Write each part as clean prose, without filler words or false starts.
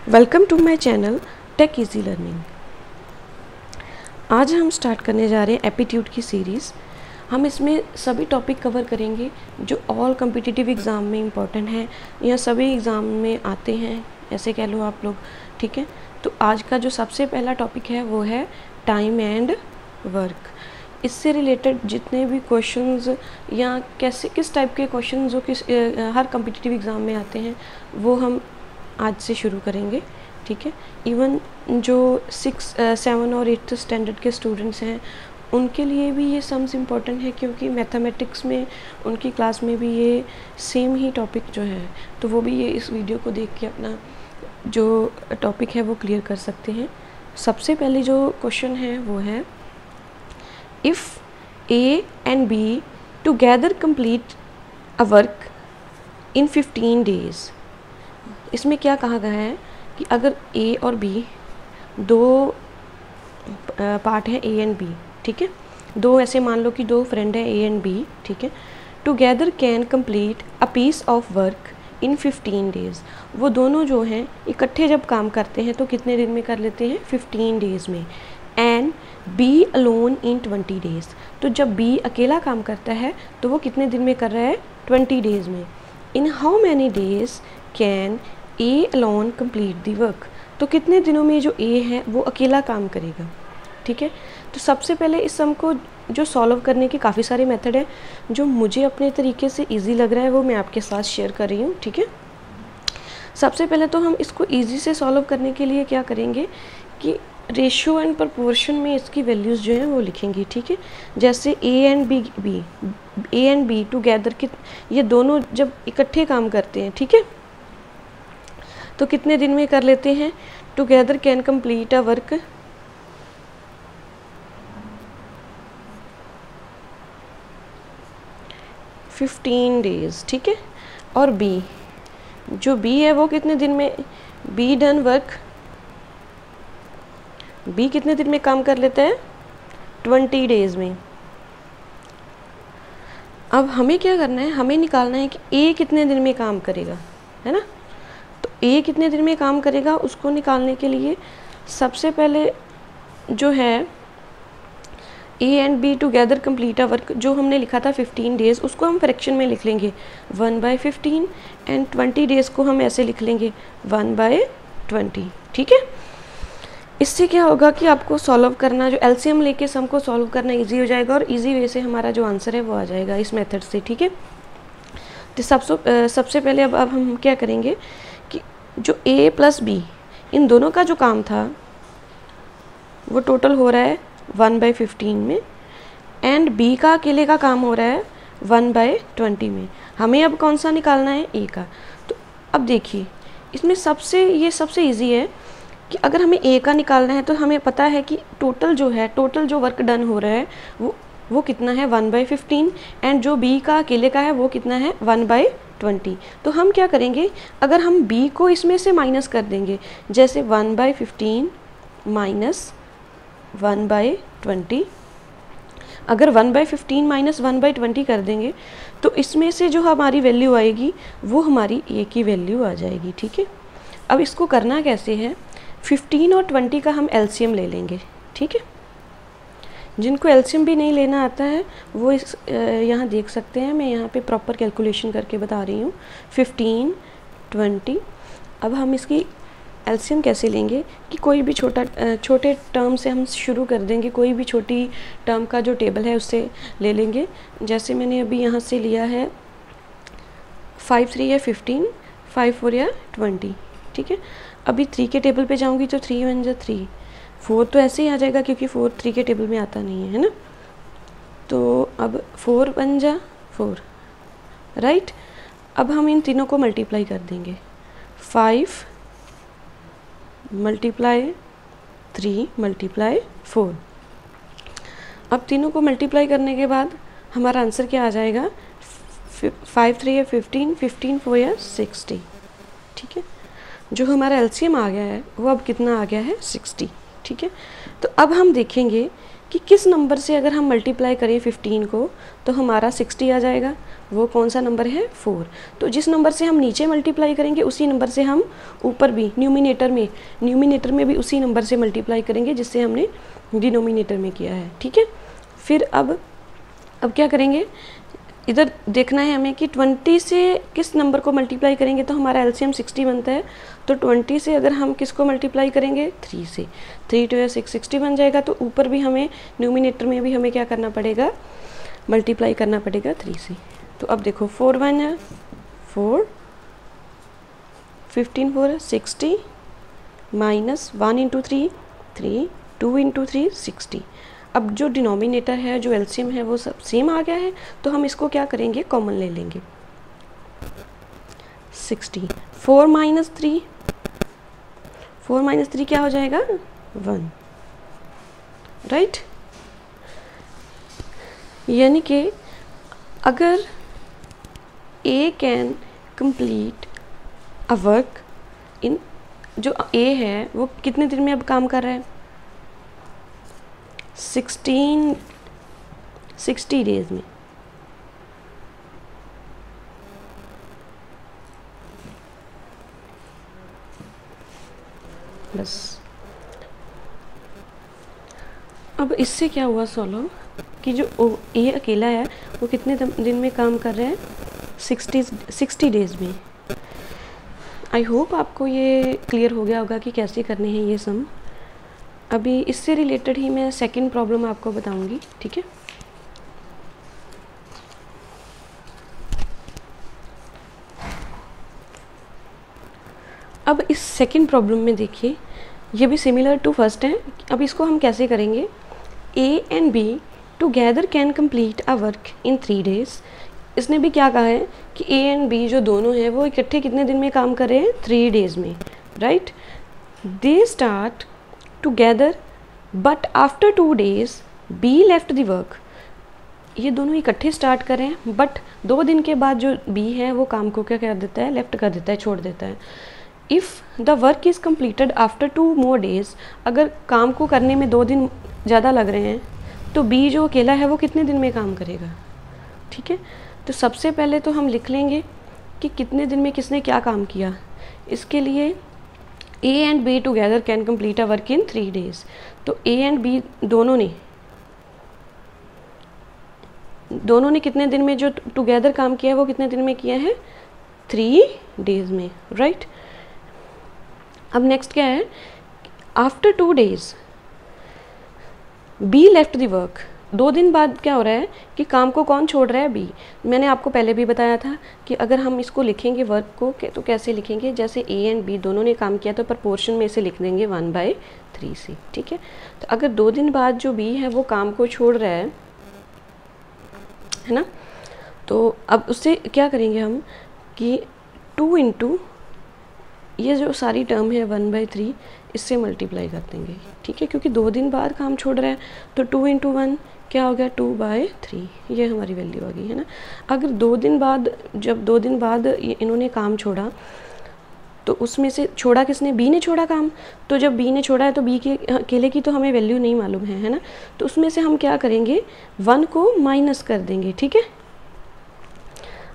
Welcome to my channel Tech Easy Learning. आज हम start करने जा रहे हैं एप्टीट्यूड की सीरीज़। हम इसमें सभी टॉपिक कवर करेंगे जो ऑल कॉम्पिटिटिव एग्ज़ाम में इम्पॉर्टेंट हैं या सभी एग्ज़ाम में आते हैं, ऐसे कह लो आप लोग। ठीक है, तो आज का जो सबसे पहला टॉपिक है वो है टाइम एंड वर्क। इससे रिलेटेड जितने भी क्वेश्चंस या कैसे किस टाइप के क्वेश्चंस जो हर कॉम्पिटिटिव एग्ज़ाम में आते हैं वो हम आज से शुरू करेंगे। ठीक है, इवन जो 6, 7 और 8th स्टैंडर्ड के स्टूडेंट्स हैं उनके लिए भी ये सम्स इम्पॉर्टेंट है, क्योंकि मैथमेटिक्स में उनकी क्लास में भी ये सेम ही टॉपिक जो है, तो वो भी ये इस वीडियो को देख के अपना जो टॉपिक है वो क्लियर कर सकते हैं। सबसे पहले जो क्वेश्चन है वो है, if A and be together complete a work in 15 days. इसमें क्या कहा गया है कि अगर ए और बी दो पार्ट है, ए एंड बी, ठीक है, दो ऐसे मान लो कि दो फ्रेंड है ए एंड बी, ठीक है, together can complete a piece of work in 15 days. वो दोनों जो हैं इकट्ठे जब काम करते हैं तो कितने दिन में कर लेते हैं? 15 डेज़ में। And B alone in 20 days. तो जब बी अकेला काम करता है तो वो कितने दिन में कर रहा है? 20 डेज़ में। In how many days can A alone complete the work. तो कितने दिनों में जो ए है वो अकेला काम करेगा। ठीक है, तो सबसे पहले इस सम को जो सॉल्व करने के काफ़ी सारे मेथड है, जो मुझे अपने तरीके से इजी लग रहा है वो मैं आपके साथ शेयर कर रही हूँ। ठीक है, सबसे पहले तो हम इसको इजी से सॉल्व करने के लिए क्या करेंगे कि रेशियो एंड प्रपोर्शन में इसकी वैल्यूज़ जो हैं वो लिखेंगे। ठीक है, जैसे ए एंड बी टुगेदर ये दोनों जब इकट्ठे काम करते हैं, ठीक है, तो कितने दिन में कर लेते हैं? Together can complete a work 15 days. ठीक है, और बी जो बी है वो कितने दिन में? बी डन वर्क, बी कितने दिन में काम कर लेता है? 20 डेज़ में। अब हमें क्या करना है, हमें निकालना है कि ए कितने दिन में काम करेगा, है ना। तो ए कितने दिन में काम करेगा उसको निकालने के लिए सबसे पहले जो है A and be together complete a work, जो हमने लिखा था 15 डेज़, उसको हम फ्रैक्शन में लिख लेंगे 1/15 एंड 20 डेज़ को हम ऐसे लिख लेंगे 1/20। ठीक है, इससे क्या होगा कि आपको सॉल्व करना, जो एलसीएम लेके सम को सॉल्व करना इजी हो जाएगा और इजी वे से हमारा जो आंसर है वो आ जाएगा इस मेथड से। ठीक है, तो सबसे पहले अब हम क्या करेंगे कि जो ए प्लस बी इन दोनों का जो काम था वो टोटल हो रहा है 1/15 में, एंड बी का अकेले का काम हो रहा है 1/20 में। हमें अब कौन सा निकालना है? ए का। तो अब देखिए इसमें सबसे इजी है कि अगर हमें ए का निकालना है तो हमें पता है कि टोटल जो वर्क डन हो रहा है वो कितना है? 1/15, एंड जो बी का अकेले का है वो कितना है? 1/20। तो हम क्या करेंगे, अगर हम बी को इसमें से माइनस कर देंगे, जैसे 1/15 माइनस 1/20, अगर 1/15 माइनस 1/20 कर देंगे तो इसमें से जो हमारी वैल्यू आएगी वो हमारी ए की वैल्यू आ जाएगी। ठीक है, अब इसको करना कैसे है, 15 और 20 का हम एलसीएम ले लेंगे। ठीक है, जिनको एलसीएम भी नहीं लेना आता है वो यहाँ देख सकते हैं, मैं यहाँ पे प्रॉपर कैलकुलेशन करके बता रही हूँ। 15, 20, अब हम इसकी एलसीएम कैसे लेंगे कि कोई भी छोटे टर्म से हम शुरू कर देंगे, कोई भी छोटी टर्म का जो टेबल है उससे ले लेंगे। जैसे मैंने अभी यहाँ से लिया है 5 3 या 15, 5 4 या 20। ठीक है, अभी 3 के टेबल पे जाऊँगी तो 3 1 जा 3, 4 तो ऐसे ही आ जाएगा क्योंकि 4 3 के टेबल में आता नहीं है ना। तो अब 4 1 जा 4, राइट। अब हम इन तीनों को मल्टीप्लाई कर देंगे, 5 मल्टीप्लाई 3 मल्टीप्लाई 4। अब तीनों को मल्टीप्लाई करने के बाद हमारा आंसर क्या आ जाएगा? 5 3 या 15, 15 4 या 60। ठीक है, जो हमारा एलसीएम आ गया है वो अब कितना आ गया है? 60। ठीक है, तो अब हम देखेंगे कि किस नंबर से अगर हम मल्टीप्लाई करें 15 को तो हमारा 60 आ जाएगा। वो कौन सा नंबर है? 4। तो जिस नंबर से हम नीचे मल्टीप्लाई करेंगे उसी नंबर से हम ऊपर भी न्यूमिनेटर में भी उसी नंबर से मल्टीप्लाई करेंगे जिससे हमने डिनोमिनेटर में किया है। ठीक है, फिर अब क्या करेंगे, इधर देखना है हमें कि 20 से किस नंबर को मल्टीप्लाई करेंगे तो हमारा एलसीएम 60 बनता है। तो 20 से अगर हम किसको मल्टीप्लाई करेंगे? 3 से। 3 2 6 60 बन जाएगा। तो ऊपर भी हमें न्यूमिनेटर में भी हमें क्या करना पड़ेगा? मल्टीप्लाई करना पड़ेगा 3 से। तो अब देखो 4 1 है 4, 15 4 60 माइनस 1 इंटू 3 3, 2 इंटू 3 60। अब जो डिनोमिनेटर है, जो एलसीएम है, वो सब सेम आ गया है। तो हम इसको क्या करेंगे? कॉमन ले लेंगे। 60 4 माइनस 3, 4 माइनस 3 क्या हो जाएगा? 1, राइट। यानी कि अगर A can complete a work in, जो ए है वो कितने दिन में अब काम कर रहा है? 60 डेज में। बस अब इससे क्या हुआ सॉल्व कि जो ए अकेला है वो कितने दिन में काम कर रहा है? 60 डेज में। आई होप आपको ये क्लियर हो गया होगा कि कैसे करने हैं ये सम। अभी इससे रिलेटेड ही मैं सेकंड प्रॉब्लम आपको बताऊंगी। ठीक है, अब इस सेकंड प्रॉब्लम में देखिए, ये भी सिमिलर टू फर्स्ट है। अब इसको हम कैसे करेंगे? A and be together can complete a work in 3 days. इसने भी क्या कहा है कि ए एंड बी जो दोनों हैं वो इकट्ठे कितने दिन में काम कर रहे हैं? 3 डेज में, right. They start together but after 2 days be left the work. ये दोनों इकट्ठे स्टार्ट कर रहे हैं, बट 2 दिन के बाद जो बी है वो काम को क्या कर देता है? लेफ्ट कर देता है, छोड़ देता है। If the work is completed after 2 more days, अगर काम को करने में 2 दिन ज़्यादा लग रहे हैं तो बी जो अकेला है वो कितने दिन में काम करेगा? ठीक है, तो सबसे पहले तो हम लिख लेंगे कि कितने दिन में किसने क्या काम किया। इसके लिए A and be together can complete a work in 3 days। तो ए एंड बी दोनों ने कितने दिन में जो टुगेदर काम किया है वो कितने दिन में किया है? 3 days में, राइट। अब नेक्स्ट क्या है? After 2 days be left the work. 2 दिन बाद क्या हो रहा है कि काम को कौन छोड़ रहा है? बी। मैंने आपको पहले भी बताया था कि अगर हम इसको लिखेंगे वर्क को तो कैसे लिखेंगे? जैसे ए एंड बी दोनों ने काम किया तो प्रपोर्शन में से लिख देंगे 1/3 से। ठीक है, तो अगर 2 दिन बाद जो बी है वो काम को छोड़ रहा है ना, तो अब उससे क्या करेंगे हम कि 2 इंटू ये जो सारी टर्म है 1/3 इससे मल्टीप्लाई कर देंगे। ठीक है, क्योंकि 2 दिन बाद काम छोड़ रहा है तो 2 इंटू 1 क्या हो गया? 2/3। ये हमारी वैल्यू आ गई है ना। अगर 2 दिन बाद, जब 2 दिन बाद इन्होंने काम छोड़ा तो उसमें से छोड़ा किसने? बी ने छोड़ा काम। तो जब बी ने छोड़ा है तो बी के अकेले की तो हमें वैल्यू नहीं मालूम है ना। तो उसमें से हम क्या करेंगे? 1 को माइनस कर देंगे। ठीक है,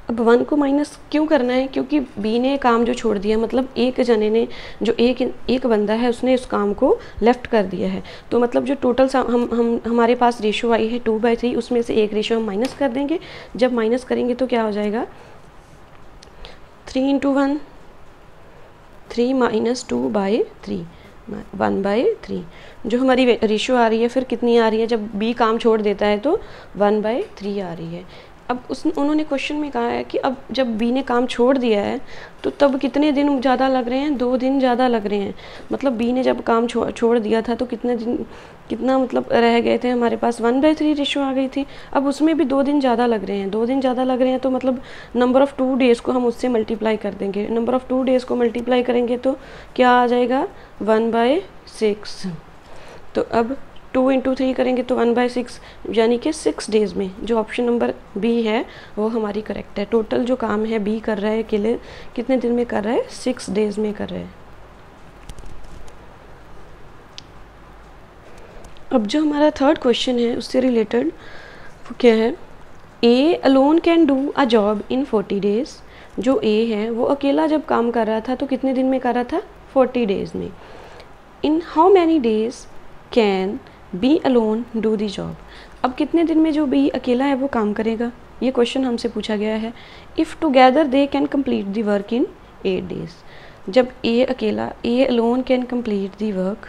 अब 1 को माइनस क्यों करना है? क्योंकि बी ने काम जो छोड़ दिया, मतलब एक जने ने, जो एक बंदा है उसने उस काम को लेफ्ट कर दिया है। तो मतलब जो टोटल हमारे पास रेशो आई है 2/3, उसमें से एक रेशो हम माइनस कर देंगे। जब माइनस करेंगे तो क्या हो जाएगा? 3 इंटू 1 3 माइनस 2/3 1/3। जो हमारी रेशो आ रही है फिर कितनी आ रही है? जब बी काम छोड़ देता है तो 1/3 आ रही है। अब उन्होंने क्वेश्चन में कहा है कि अब जब बी ने काम छोड़ दिया है तो तब कितने दिन ज़्यादा लग रहे हैं? 2 दिन ज़्यादा लग रहे हैं। मतलब बी ने जब काम छोड़ दिया था तो कितना मतलब रह गए थे हमारे पास? 1/3 रेशो आ गई थी। अब उसमें भी 2 दिन ज़्यादा लग रहे हैं। 2 दिन ज़्यादा लग रहे हैं तो मतलब नंबर ऑफ़ 2 days को हम उससे मल्टीप्लाई कर देंगे। नंबर ऑफ़ 2 days को मल्टीप्लाई करेंगे तो क्या आ जाएगा? 1/6। तो अब 2 इंटू 3 करेंगे तो 1/6, यानी कि 6 days में। जो ऑप्शन नंबर बी है वो हमारी करेक्ट है। टोटल जो काम है बी कर रहा है अकेले कितने दिन में कर रहा है? 6 days में कर रहा है। अब जो हमारा थर्ड क्वेश्चन है उससे रिलेटेड वो क्या है, ए alone can do a job in 40 days. जो ए है वो अकेला जब काम कर रहा था तो कितने दिन में कर रहा था, 40 डेज में। In how many days can be alone do the job. अब कितने दिन में जो बी अकेला है वो काम करेगा, ये क्वेश्चन हमसे पूछा गया है। If together they can complete the work in 8 days. जब ए अकेला, ए alone can complete the work,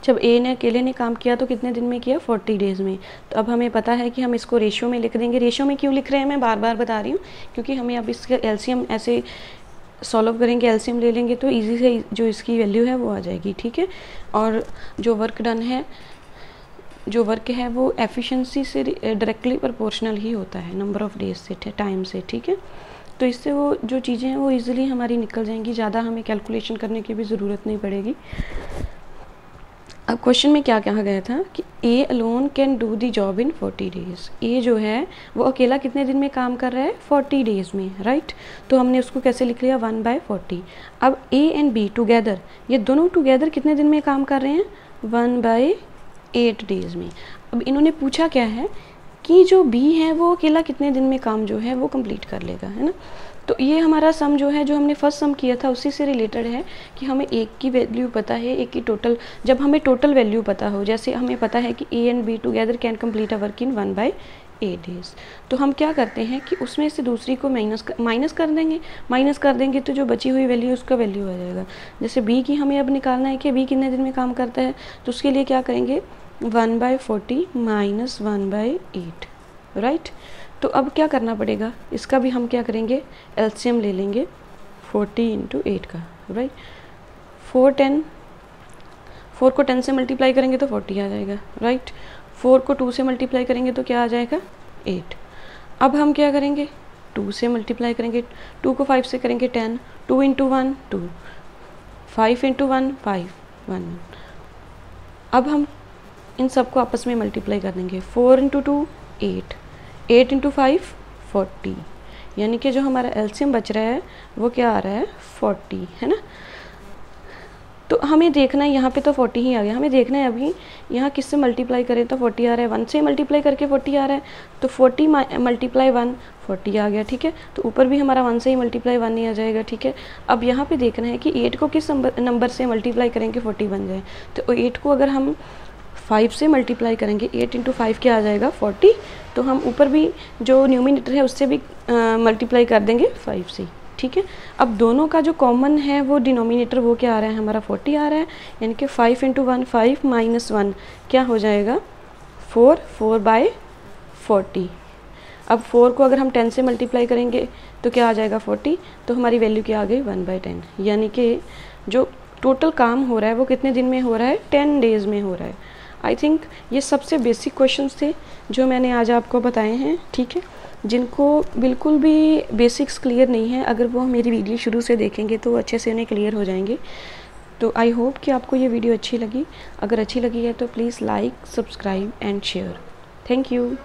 जब ए ने अकेले ने काम किया तो कितने दिन में किया, 40 डेज़ में। तो अब हमें पता है कि हम इसको रेशियो में लिख देंगे। रेशियो में क्यों लिख रहे हैं मैं बार बार बता रही हूँ, क्योंकि हमें अब इसका एलसीएम ऐसे सॉल्व करेंगे, एलसीएम ले लेंगे तो इजी से जो इसकी वैल्यू है वो आ जाएगी, ठीक है। और जो वर्क डन है, जो वर्क है वो एफिशिएंसी से डायरेक्टली प्रोपोर्शनल ही होता है नंबर ऑफ़ डेज से, टाइम से, ठीक है। तो इससे वो जो चीज़ें हैं वो ईजिली हमारी निकल जाएंगी, ज़्यादा हमें कैलकुलेशन करने की भी ज़रूरत नहीं पड़ेगी। अब क्वेश्चन में क्या कहा गया था कि A alone can do the job in 40 days. A जो है वो अकेला कितने दिन में काम कर रहा है, 40 डेज़ में, राइट। तो हमने उसको कैसे लिख लिया, 1/40। अब ए एंड बी टुगेदर, ये दोनों टुगेदर कितने दिन में काम कर रहे हैं, 1/8 डेज़ में। अब इन्होंने पूछा क्या है कि जो बी है वो अकेला कितने दिन में काम जो है वो कंप्लीट कर लेगा, है ना। तो ये हमारा सम जो है, जो हमने फर्स्ट सम किया था उसी से रिलेटेड है कि हमें एक की वैल्यू पता है, एक की टोटल, जब हमें टोटल वैल्यू पता हो, जैसे हमें पता है कि A and be together can complete a work in 1/8 days, तो हम क्या करते हैं कि उसमें से दूसरी को माइनस कर देंगे। माइनस कर देंगे तो जो बची हुई वैल्यू उसका वैल्यू आ जाएगा। जैसे बी की हमें अब निकालना है कि बी कितने दिन में काम करता है, तो उसके लिए क्या करेंगे, 1/40 माइनस 1/8, राइट। तो अब क्या करना पड़ेगा, इसका भी हम क्या करेंगे, एलसीएम ले लेंगे 40 × 8 का, राइट। 4 को 10 से मल्टीप्लाई करेंगे तो 40 आ जाएगा, राइट। 4 को 2 से मल्टीप्लाई करेंगे तो क्या आ जाएगा, 8। अब हम क्या करेंगे, 2 से मल्टीप्लाई करेंगे, 2 को 5 से करेंगे 10, 2 × 1 2, 5 × 1 5 1। अब हम इन सबको आपस में मल्टीप्लाई कर देंगे, 4 × 2 8, 8 × 5 40, यानी कि जो हमारा एलसीएम बच रहा है वो क्या आ रहा है, 40, है ना। तो हमें देखना है, यहाँ पे तो 40 ही आ गया, हमें देखना है अभी यहाँ किससे मल्टीप्लाई करें तो 40 आ रहा है, 1 से मल्टीप्लाई करके 40 आ रहा है, तो 40 × 1 40 आ गया, ठीक है। तो ऊपर भी हमारा 1 से ही मल्टीप्लाई 1 ही आ जाएगा, ठीक है। अब यहाँ पे देखना है कि 8 को किस नंबर से मल्टीप्लाई करेंगे 40 बन जाए, तो 8 को अगर हम 5 से मल्टीप्लाई करेंगे, 8 × 5 क्या आ जाएगा, 40। तो हम ऊपर भी जो न्यूमिनेटर है उससे भी मल्टीप्लाई कर देंगे 5 से, ठीक है। अब दोनों का जो कॉमन है वो डिनोमिनेटर वो क्या आ रहा है, हमारा 40 आ रहा है, यानी कि 5 × 1 5 माइनस 1 क्या हो जाएगा, 4/40। अब 4 को अगर हम 10 से मल्टीप्लाई करेंगे तो क्या आ जाएगा, 40। तो हमारी वैल्यू क्या आ गई, 1/10, यानी कि जो टोटल काम हो रहा है वो कितने दिन में हो रहा है, 10 डेज़ में हो रहा है। आई थिंक ये सबसे बेसिक क्वेश्चंस थे जो मैंने आज आपको बताए हैं, ठीक है। जिनको बिल्कुल भी बेसिक्स क्लियर नहीं है, अगर वो मेरी वीडियो शुरू से देखेंगे तो अच्छे से उन्हें क्लियर हो जाएंगे। तो आई होप कि आपको ये वीडियो अच्छी लगी। अगर अच्छी लगी है तो please like, subscribe and share. Thank you.